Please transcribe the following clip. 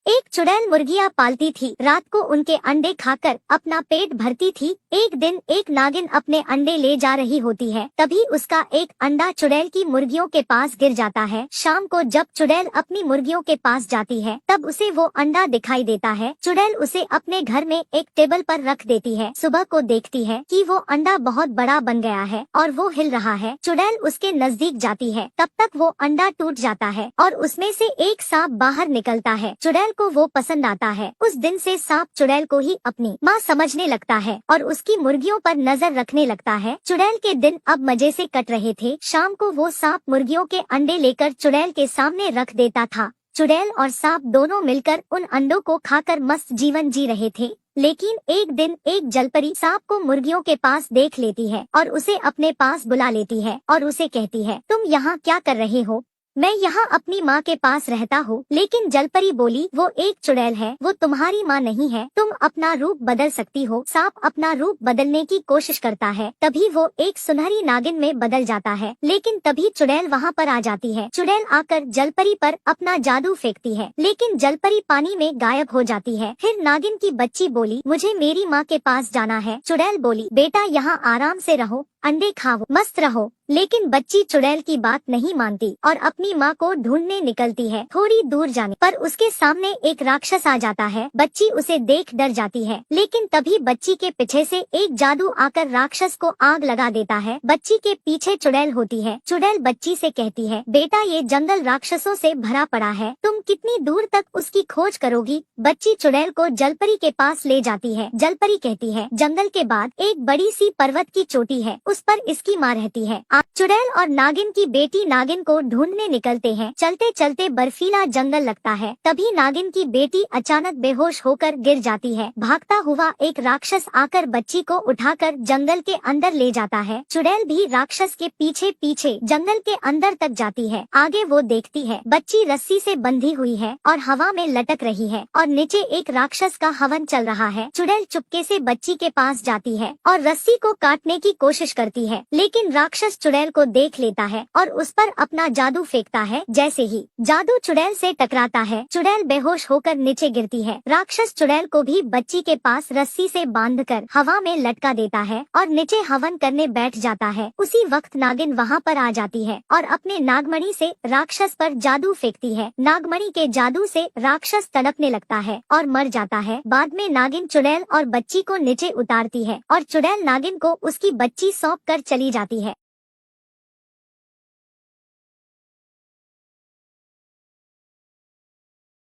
एक चुड़ैल मुर्गियाँ पालती थी। रात को उनके अंडे खाकर अपना पेट भरती थी। एक दिन एक नागिन अपने अंडे ले जा रही होती है। तभी उसका एक अंडा चुड़ैल की मुर्गियों के पास गिर जाता है। शाम को जब चुड़ैल अपनी मुर्गियों के पास जाती है तब उसे वो अंडा दिखाई देता है। चुड़ैल उसे अपने घर में एक टेबल पर रख देती है। सुबह को देखती है कि वो अंडा बहुत बड़ा बन गया है और वो हिल रहा है। चुड़ैल उसके नजदीक जाती है। तब तक वो अंडा टूट जाता है और उसमें से एक सांप बाहर निकलता है। चुड़ैल को वो पसंद आता है। उस दिन से सांप चुड़ैल को ही अपनी माँ समझने लगता है और उसकी मुर्गियों पर नजर रखने लगता है। चुड़ैल के दिन अब मजे से कट रहे थे। शाम को वो सांप मुर्गियों के अंडे लेकर चुड़ैल के सामने रख देता था। चुड़ैल और सांप दोनों मिलकर उन अंडों को खाकर मस्त जीवन जी रहे थे। लेकिन एक दिन एक जलपरी सांप को मुर्गियों के पास देख लेती है और उसे अपने पास बुला लेती है और उसे कहती है, तुम यहाँ क्या कर रहे हो? मैं यहाँ अपनी माँ के पास रहता हूँ। लेकिन जलपरी बोली, वो एक चुड़ैल है, वो तुम्हारी माँ नहीं है। तुम अपना रूप बदल सकती हो। सांप अपना रूप बदलने की कोशिश करता है। तभी वो एक सुनहरी नागिन में बदल जाता है। लेकिन तभी चुड़ैल वहाँ पर आ जाती है। चुड़ैल आकर जलपरी पर अपना जादू फेंकती है, लेकिन जलपरी पानी में गायब हो जाती है। फिर नागिन की बच्ची बोली, मुझे मेरी माँ के पास जाना है। चुड़ैल बोली, बेटा यहाँ आराम से रहो, अंडे खाओ, मस्त रहो। लेकिन बच्ची चुड़ैल की बात नहीं मानती और अपनी माँ को ढूंढने निकलती है। थोड़ी दूर जाने पर उसके सामने एक राक्षस आ जाता है। बच्ची उसे देख डर जाती है, लेकिन तभी बच्ची के पीछे से एक जादू आकर राक्षस को आग लगा देता है। बच्ची के पीछे चुड़ैल होती है। चुड़ैल बच्ची से कहती है, बेटा ये जंगल राक्षसों से भरा पड़ा है, तुम कितनी दूर तक उसकी खोज करोगी? बच्ची चुड़ैल को जलपरी के पास ले जाती है। जलपरी कहती है, जंगल के बाद एक बड़ी सी पर्वत की चोटी है, उस पर इसकी माँ रहती है। चुड़ैल और नागिन की बेटी नागिन को ढूंढने निकलते हैं। चलते चलते बर्फीला जंगल लगता है। तभी नागिन की बेटी अचानक बेहोश होकर गिर जाती है। भागता हुआ एक राक्षस आकर बच्ची को उठाकर जंगल के अंदर ले जाता है। चुड़ैल भी राक्षस के पीछे पीछे जंगल के अंदर तक जाती है। आगे वो देखती है बच्ची रस्सी से बंधी हुई है और हवा में लटक रही है और नीचे एक राक्षस का हवन चल रहा है। चुड़ैल चुपके से बच्ची के पास जाती है और रस्सी को काटने की कोशिश करती है, लेकिन राक्षस चुड़ैल को देख लेता है और उस पर अपना जादू फेंकता है। जैसे ही जादू चुड़ैल से टकराता है, चुड़ैल बेहोश होकर नीचे गिरती है। राक्षस चुड़ैल को भी बच्ची के पास रस्सी से बांधकर हवा में लटका देता है और नीचे हवन करने बैठ जाता है। उसी वक्त नागिन वहाँ पर आ जाती है और अपने नागमणि से राक्षस पर जादू फेंकती है। नागमणि के जादू से राक्षस तड़पने लगता है और मर जाता है। बाद में नागिन चुड़ैल और बच्ची को नीचे उतारती है और चुड़ैल नागिन को उसकी बच्ची सौंप कर चली जाती है।